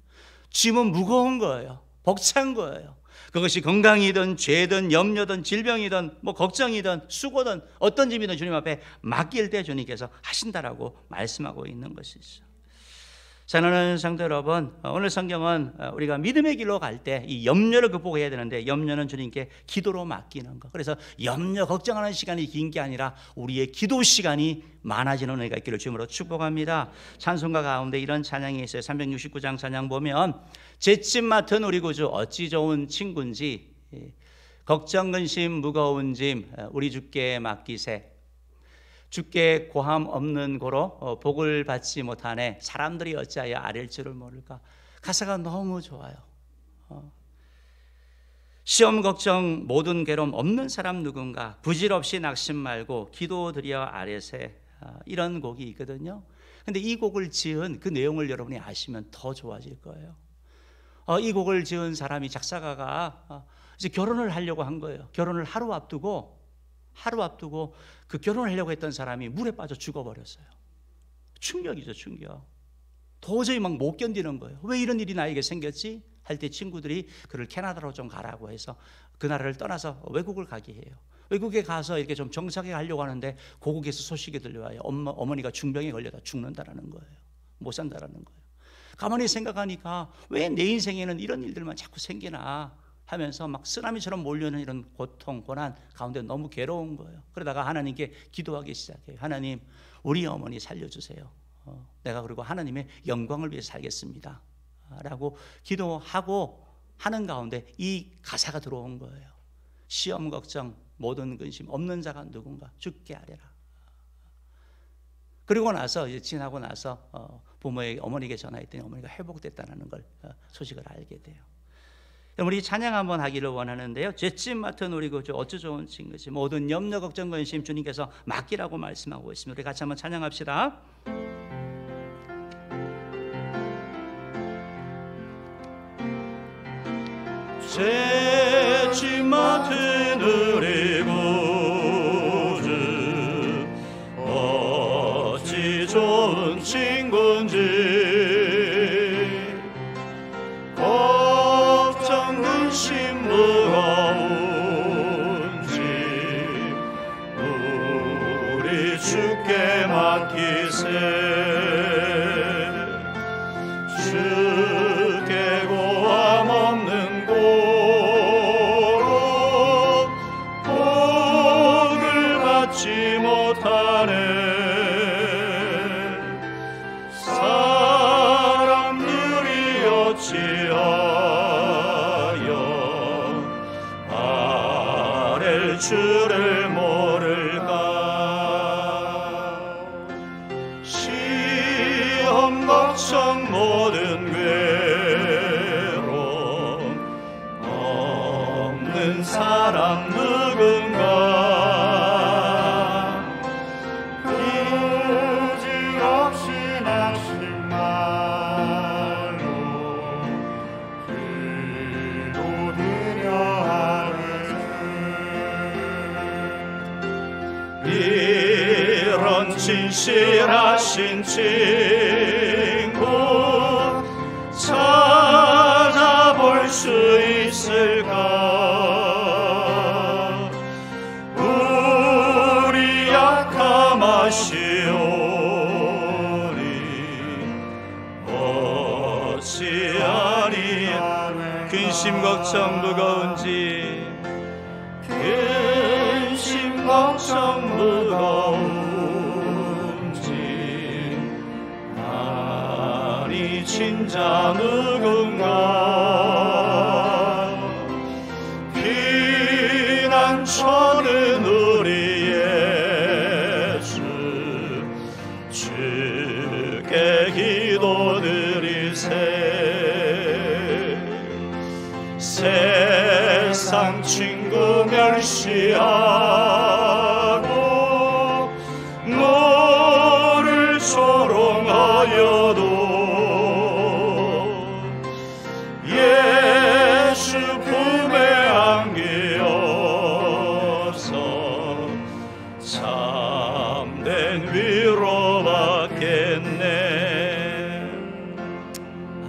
짐은 무거운 거예요. 벅찬 거예요. 그것이 건강이든 죄든 염려든 질병이든 뭐 걱정이든 수고든 어떤 짐이든 주님 앞에 맡길 때 주님께서 하신다라고 말씀하고 있는 것이죠. 사랑하는 성도 여러분, 오늘 성경은 우리가 믿음의 길로 갈 때 이 염려를 극복해야 되는데, 염려는 주님께 기도로 맡기는 것. 그래서 염려 걱정하는 시간이 긴 게 아니라 우리의 기도 시간이 많아지는 은혜가 있기를 주님으로 축복합니다. 찬송가 가운데 이런 찬양이 있어요. 369장 찬양 보면, 잿짐 맡은 우리 구주 어찌 좋은 친구인지, 걱정 근심 무거운 짐 우리 주께 맡기세. 주께 고함 없는 고로 복을 받지 못하네. 사람들이 어찌하여 아랠 줄을 모를까. 가사가 너무 좋아요. 시험 걱정 모든 괴로움 없는 사람 누군가, 부질없이 낙심 말고 기도드려 아뢰세. 이런 곡이 있거든요. 근데 이 곡을 지은 그 내용을 여러분이 아시면 더 좋아질 거예요. 이 곡을 지은 사람이, 작사가가 이제 결혼을 하려고 한 거예요. 결혼을 하루 앞두고 그 결혼을 하려고 했던 사람이 물에 빠져 죽어버렸어요. 충격이죠, 충격. 도저히 막 못 견디는 거예요. 왜 이런 일이 나에게 생겼지? 할 때 친구들이 그를 캐나다로 좀 가라고 해서 그 나라를 떠나서 외국을 가게 해요. 외국에 가서 이렇게 좀 정착해 가려고 하는데 고국에서 소식이 들려와요. 어머니가 중병에 걸려다 죽는다라는 거예요. 못 산다라는 거예요. 가만히 생각하니까 왜 내 인생에는 이런 일들만 자꾸 생기나 하면서 막 쓰나미처럼 몰려오는 이런 고통, 고난 가운데 너무 괴로운 거예요. 그러다가 하나님께 기도하기 시작해요. 하나님, 우리 어머니 살려주세요. 내가 그리고 하나님의 영광을 위해 살겠습니다 라고 기도하고 하는 가운데 이 가사가 들어온 거예요. 시험 걱정 모든 근심 없는 자가 누군가, 주께 아뢰라. 그리고 나서 이제 지나고 나서 어머니에게 전화했더니 어머니가 회복됐다는 걸 소식을 알게 돼요. 우리 찬양 한번 하기를 원하는데요. 잿짐 맡은 우리 구주 어찌 좋은 친구지, 모든 염려 걱정 근심 주님께서 맡기라고 말씀하고 있습니다. 우리 같이 한번 찬양합시다. 잿짐 맡은 우리 구주 어찌 주께 고함 없는 고로 복을 받지 못하네. 사람들이 어찌하여 아랠 줄을 모를까. 시험 걱정 모든 괴로움 없는 사람 누군가. 그지없이 낙심말로 기도드려 하는 이런 진실하신 친구 찾아볼 수 있을까. 우리 약함 아시오니 어찌하리. 근심 걱정 무거운지 근심 걱정 무거운지 아니 진짜 누군가. 피난처는 우리 예수 주께 기도드리세. 세상 친구 멸시하고 너를 조롱하여도 예수 품에 안기어서 참된 위로 받겠네.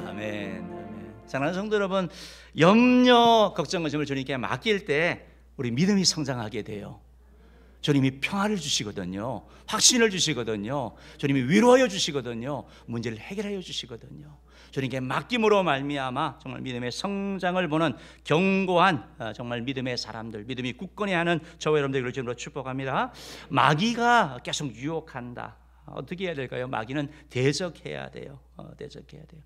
아멘. 사랑하는 성도 여러분, 염려, 걱정, 근심을 주님께 맡길 때 우리 믿음이 성장하게 돼요. 주님이 평화를 주시거든요. 확신을 주시거든요. 주님이 위로하여 주시거든요. 문제를 해결하여 주시거든요. 주님께 맡김으로 말미암아 정말 믿음의 성장을 보는 견고한 정말 믿음의 사람들, 믿음이 굳건히 하는 저와 여러분들 주님으로 축복합니다. 마귀가 계속 유혹한다. 어떻게 해야 될까요? 마귀는 대적해야 돼요. 대적해야 돼요.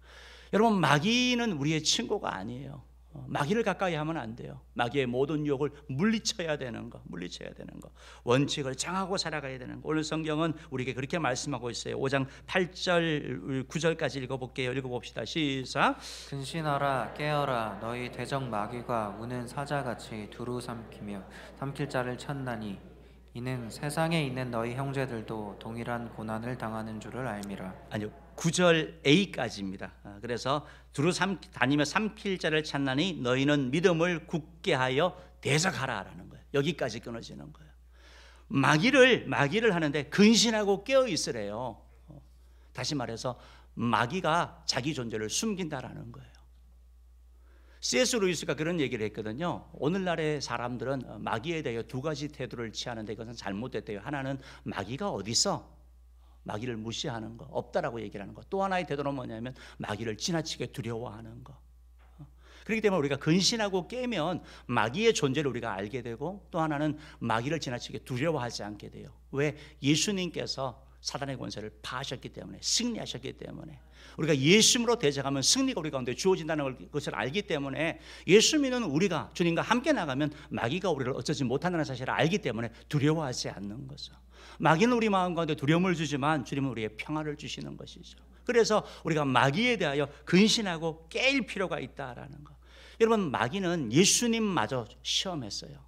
여러분, 마귀는 우리의 친구가 아니에요. 마귀를 가까이 하면 안 돼요. 마귀의 모든 유혹을 물리쳐야 되는 거, 물리쳐야 되는 거. 원칙을 정하고 살아가야 되는 거. 오늘 성경은 우리에게 그렇게 말씀하고 있어요. 5장 8절 9절까지 읽어볼게요. 읽어봅시다. 시작. 근신하라 깨어라 너희 대적 마귀가 우는 사자같이 두루 삼키며 삼킬 자를 찾나니 이는 세상에 있는 너희 형제들도 동일한 고난을 당하는 줄을 알미라. 아니요, 9절 A까지입니다. 그래서 두루 다니며 삼킬 자를 찾나니 너희는 믿음을 굳게 하여 대적하라라는 거예요. 여기까지 끊어지는 거예요. 마귀를 하는데 근신하고 깨어 있으래요. 다시 말해서 마귀가 자기 존재를 숨긴다라는 거예요. C.S. 루이스가 그런 얘기를 했거든요. 오늘날의 사람들은 마귀에 대해 두 가지 태도를 취하는데 이것은 잘못됐대요. 하나는 마귀가 어디 있어? 마귀를 무시하는 거, 없다라고 얘기를 하는 거. 또 하나의 태도는 뭐냐면 마귀를 지나치게 두려워하는 거. 그렇기 때문에 우리가 근신하고 깨면 마귀의 존재를 우리가 알게 되고, 또 하나는 마귀를 지나치게 두려워하지 않게 돼요. 왜? 예수님께서 사단의 권세를 파하셨기 때문에, 승리하셨기 때문에. 우리가 예수님으로 대적하면 승리가 우리 가운데 주어진다는 것을 알기 때문에, 예수 믿는 우리가 주님과 함께 나가면 마귀가 우리를 어쩌지 못한다는 사실을 알기 때문에 두려워하지 않는 거죠. 마귀는 우리 마음 가운데 두려움을 주지만 주님은 우리의 평화를 주시는 것이죠. 그래서 우리가 마귀에 대하여 근신하고 깰 필요가 있다라는 거. 여러분, 마귀는 예수님마저 시험했어요.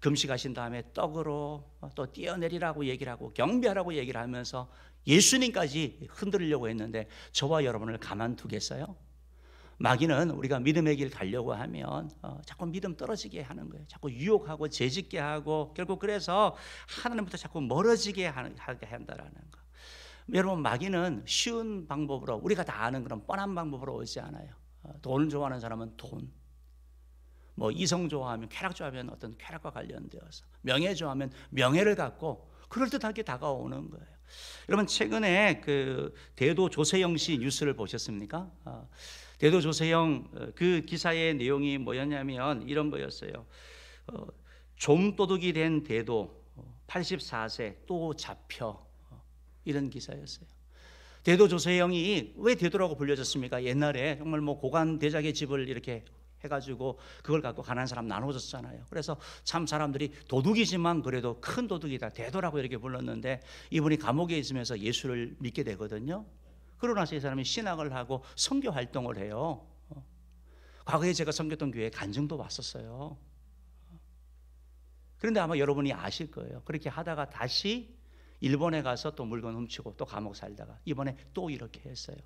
금식하신 다음에 떡으로 또 뛰어내리라고 얘기를 하고 경배하라고 얘기를 하면서 예수님까지 흔들려고 했는데 저와 여러분을 가만두겠어요? 마귀는 우리가 믿음의 길 가려고 하면 자꾸 믿음 떨어지게 하는 거예요. 자꾸 유혹하고 재짓게 하고, 결국 그래서 하나님부터 자꾸 멀어지게 하게 한다라는 거. 여러분, 마귀는 쉬운 방법으로, 우리가 다 아는 그런 뻔한 방법으로 오지 않아요. 돈을 좋아하는 사람은 돈, 뭐 이성 좋아하면, 쾌락 좋아하면 어떤 쾌락과 관련되어서, 명예 좋아하면 명예를 갖고 그럴듯하게 다가오는 거예요. 여러분 최근에 그 대도 조세영 씨 뉴스를 보셨습니까? 대도 조세영 그 기사의 내용이 뭐였냐면 이런 거였어요. 좀도둑이 된 대도 84세 또 잡혀, 이런 기사였어요. 대도 조세영이 왜 대도라고 불려졌습니까? 옛날에 정말 뭐 고관 대작의 집을 이렇게 해가지고 그걸 갖고 가난한 사람 나눠줬잖아요. 그래서 참 사람들이 도둑이지만 그래도 큰 도둑이다, 대도라고 이렇게 불렀는데, 이분이 감옥에 있으면서 예수를 믿게 되거든요. 그러고 나서 이 사람이 신학을 하고 선교 활동을 해요. 과거에 제가 섬겼던 교회에 간증도 왔었어요. 그런데 아마 여러분이 아실 거예요. 그렇게 하다가 다시 일본에 가서 또 물건 훔치고 또 감옥 살다가 이번에 또 이렇게 했어요.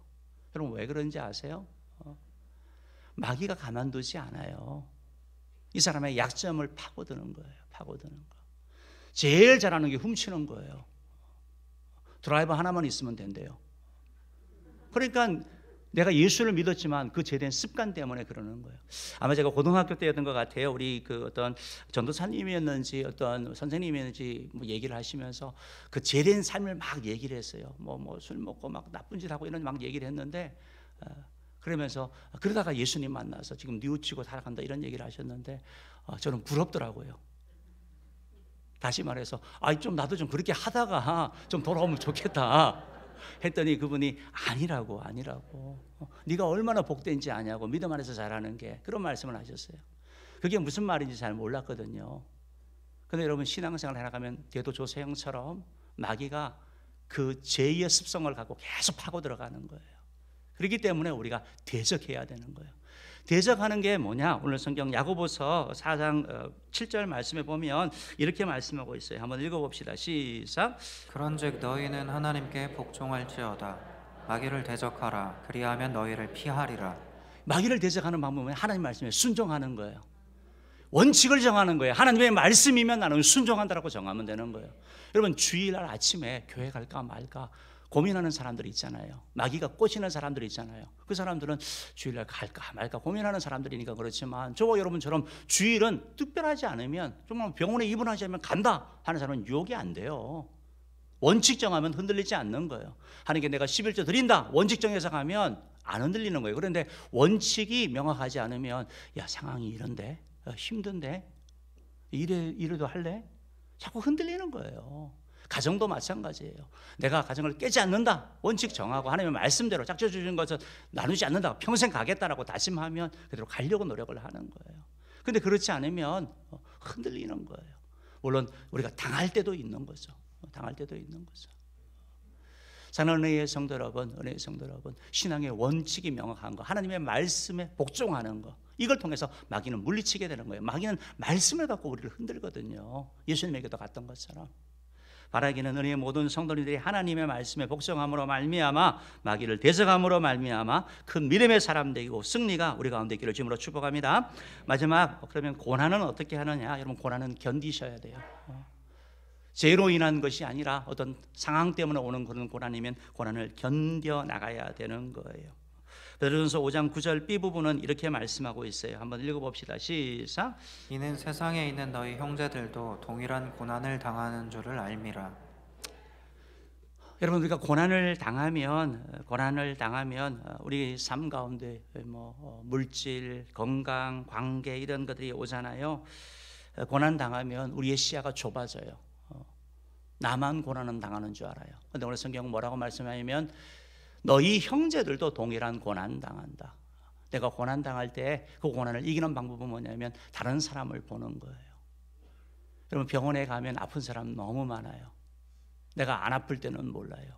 여러분 왜 그런지 아세요? 마귀가 가만두지 않아요. 이 사람의 약점을 파고드는 거예요. 파고드는 거. 제일 잘하는 게 훔치는 거예요. 드라이버 하나만 있으면 된대요. 그러니까 내가 예수를 믿었지만 그 죄된 습관 때문에 그러는 거예요. 아마 제가 고등학교 때였던 것 같아요. 우리 그 어떤 전도사님이었는지 어떤 선생님이었는지 뭐 얘기를 하시면서 그 죄된 삶을 막 얘기를 했어요. 뭐 술 먹고 막 나쁜 짓 하고 이런 막 얘기를 했는데, 그러면서 그러다가 예수님 만나서 지금 뉘우치고 살아간다 이런 얘기를 하셨는데, 저는 부럽더라고요. 다시 말해서 좀 나도 좀 그렇게 하다가 좀 돌아오면 좋겠다 했더니 그분이 아니라고 네가 얼마나 복된지 아냐고, 믿음 안에서 잘하는 게, 그런 말씀을 하셨어요. 그게 무슨 말인지 잘 몰랐거든요. 근데 여러분 신앙생활 해나가면 대도 조세형처럼 마귀가 그 죄의 습성을 갖고 계속 파고 들어가는 거예요. 그렇기 때문에 우리가 대적해야 되는 거예요. 대적하는 게 뭐냐? 오늘 성경 야고보서 4장 7절 말씀에 보면 이렇게 말씀하고 있어요. 한번 읽어봅시다. 시작. 그런즉 너희는 하나님께 복종할지어다. 마귀를 대적하라. 그리하면 너희를 피하리라. 마귀를 대적하는 방법은 하나님 말씀에 순종하는 거예요. 원칙을 정하는 거예요. 하나님의 말씀이면 나는 순종한다라고 정하면 되는 거예요. 여러분 주일날 아침에 교회 갈까 말까 고민하는 사람들이 있잖아요. 마귀가 꼬시는 사람들이 있잖아요. 그 사람들은 주일날 갈까 말까 고민하는 사람들이니까 그렇지만, 저와 여러분처럼 주일은 특별하지 않으면, 정말 병원에 입원하지 않으면 간다 하는 사람은 유혹이 안 돼요. 원칙 정하면 흔들리지 않는 거예요. 하나님께 내가 11조 드린다 원칙 정해서 가면 안 흔들리는 거예요. 그런데 원칙이 명확하지 않으면, 야 상황이 이런데, 힘든데, 이래도 할래? 자꾸 흔들리는 거예요. 가정도 마찬가지예요. 내가 가정을 깨지 않는다 원칙 정하고 하나님의 말씀대로 짝져 주신 것을 나누지 않는다, 평생 가겠다라고 다짐하면 그대로 가려고 노력을 하는 거예요. 근데 그렇지 않으면 흔들리는 거예요. 물론 우리가 당할 때도 있는 거죠. 당할 때도 있는 거죠. 사랑하는 은혜의 성도 여러분, 은혜의 성도 여러분, 신앙의 원칙이 명확한 거, 하나님의 말씀에 복종하는 거, 이걸 통해서 마귀는 물리치게 되는 거예요. 마귀는 말씀을 갖고 우리를 흔들거든요. 예수님에게도 갔던 것처럼. 바라기는 은혜의 모든 성도님들이 하나님의 말씀에 복종함으로 말미암아, 마귀를 대적함으로 말미암아 큰 믿음의 사람 되고 승리가 우리 가운데 있기를 주님으로 축복합니다. 마지막, 그러면 고난은 어떻게 하느냐? 여러분 고난은 견디셔야 돼요. 죄로 인한 것이 아니라 어떤 상황 때문에 오는 그런 고난이면 고난을 견뎌 나가야 되는 거예요. 베드로전서 5장 9절 B 부분은 이렇게 말씀하고 있어요. 한번 읽어봅시다. 시작. 이는 세상에 있는 너희 형제들도 동일한 고난을 당하는 줄을 알미라. 여러분 우리가 고난을 당하면 우리 삶 가운데 물질, 건강, 관계 이런 것들이 오잖아요. 고난 당하면 우리의 시야가 좁아져요. 나만 고난은 당하는 줄 알아요. 그런데 오늘 성경 뭐라고 말씀하냐면 너희 형제들도 동일한 고난 당한다. 내가 고난 당할 때 그 고난을 이기는 방법은 뭐냐면 다른 사람을 보는 거예요. 여러분 병원에 가면 아픈 사람 너무 많아요. 내가 안 아플 때는 몰라요.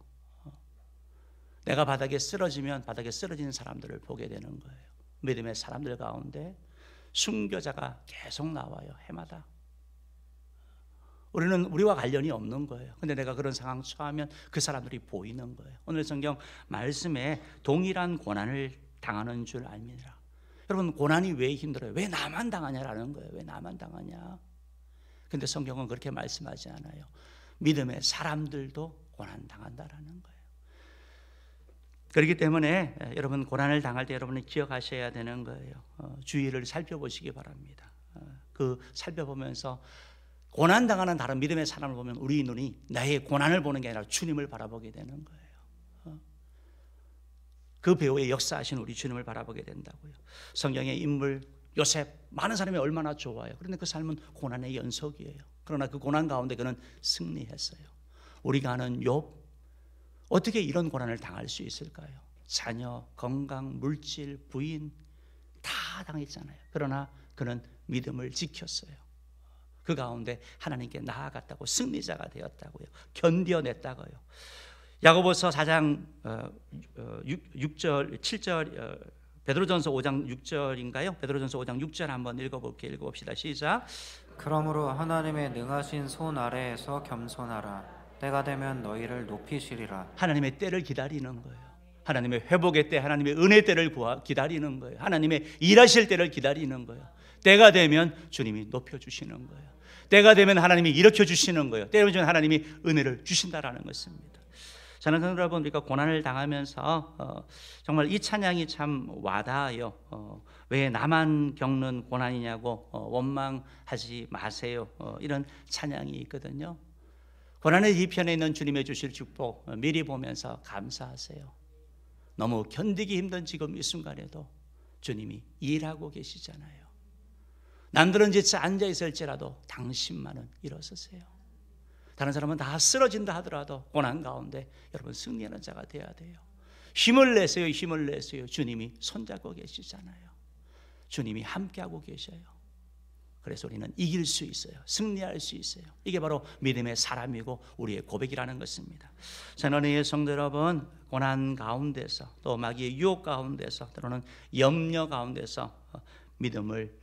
내가 바닥에 쓰러지면 바닥에 쓰러지는 사람들을 보게 되는 거예요. 믿음의 사람들 가운데 순교자가 계속 나와요. 해마다. 우리는 우리와 관련이 없는 거예요. 근데 내가 그런 상황 처하면 그 사람들이 보이는 거예요. 오늘 성경 말씀에 동일한 고난을 당하는 줄 알미라. 여러분 고난이 왜 힘들어요? 왜 나만 당하냐라는 거예요. 왜 나만 당하냐? 근데 성경은 그렇게 말씀하지 않아요. 믿음의 사람들도 고난 당한다라는 거예요. 그렇기 때문에 여러분 고난을 당할 때 여러분은 기억하셔야 되는 거예요. 주위를 살펴보시기 바랍니다. 그 살펴보면서 고난 당하는 다른 믿음의 사람을 보면 우리 눈이 나의 고난을 보는 게 아니라 주님을 바라보게 되는 거예요. 그 배후에 역사하신 우리 주님을 바라보게 된다고요. 성경의 인물 요셉, 많은 사람이 얼마나 좋아요. 그런데 그 삶은 고난의 연속이에요. 그러나 그 고난 가운데 그는 승리했어요. 우리가 아는 욥, 어떻게 이런 고난을 당할 수 있을까요? 자녀, 건강, 물질, 부인 다 당했잖아요. 그러나 그는 믿음을 지켰어요. 그 가운데 하나님께 나아갔다고, 승리자가 되었다고요. 견뎌냈다고요. 야고보서 4장 6절 7절, 베드로전서 5장 6절인가요? 베드로전서 5장 6절 한번 읽어봅시다. 시작. 그러므로 하나님의 능하신 손 아래에서 겸손하라. 때가 되면 너희를 높이시리라. 하나님의 때를 기다리는 거예요. 하나님의 회복의 때, 하나님의 은혜 때를 기다리는 거예요. 하나님의 일하실 때를 기다리는 거예요. 때가 되면 주님이 높여주시는 거예요. 때가 되면 하나님이 일으켜주시는 거예요. 때가 되면 하나님이 은혜를 주신다라는 것입니다. 저는 여러분, 우리가 고난을 당하면서 정말 이 찬양이 참 와닿아요. 왜 나만 겪는 고난이냐고 원망하지 마세요. 이런 찬양이 있거든요. 고난의 뒤편에 있는 주님의 주실 축복 미리 보면서 감사하세요. 너무 견디기 힘든 지금 이 순간에도 주님이 일하고 계시잖아요. 남들은 지쳐 앉아 있을지라도 당신만은 일어서세요. 다른 사람은 다 쓰러진다 하더라도 고난 가운데 여러분 승리하는 자가 되어야 돼요. 힘을 내세요. 힘을 내세요. 주님이 손잡고 계시잖아요. 주님이 함께하고 계셔요. 그래서 우리는 이길 수 있어요. 승리할 수 있어요. 이게 바로 믿음의 사람이고 우리의 고백이라는 것입니다. 사랑하는 성도 여러분, 고난 가운데서 또 마귀의 유혹 가운데서 또는 염려 가운데서 믿음을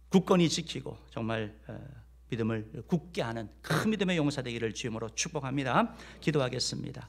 굳건히 지키고 정말 믿음을 굳게 하는 큰 믿음의 용사 되기를 주님으로 축복합니다. 기도하겠습니다.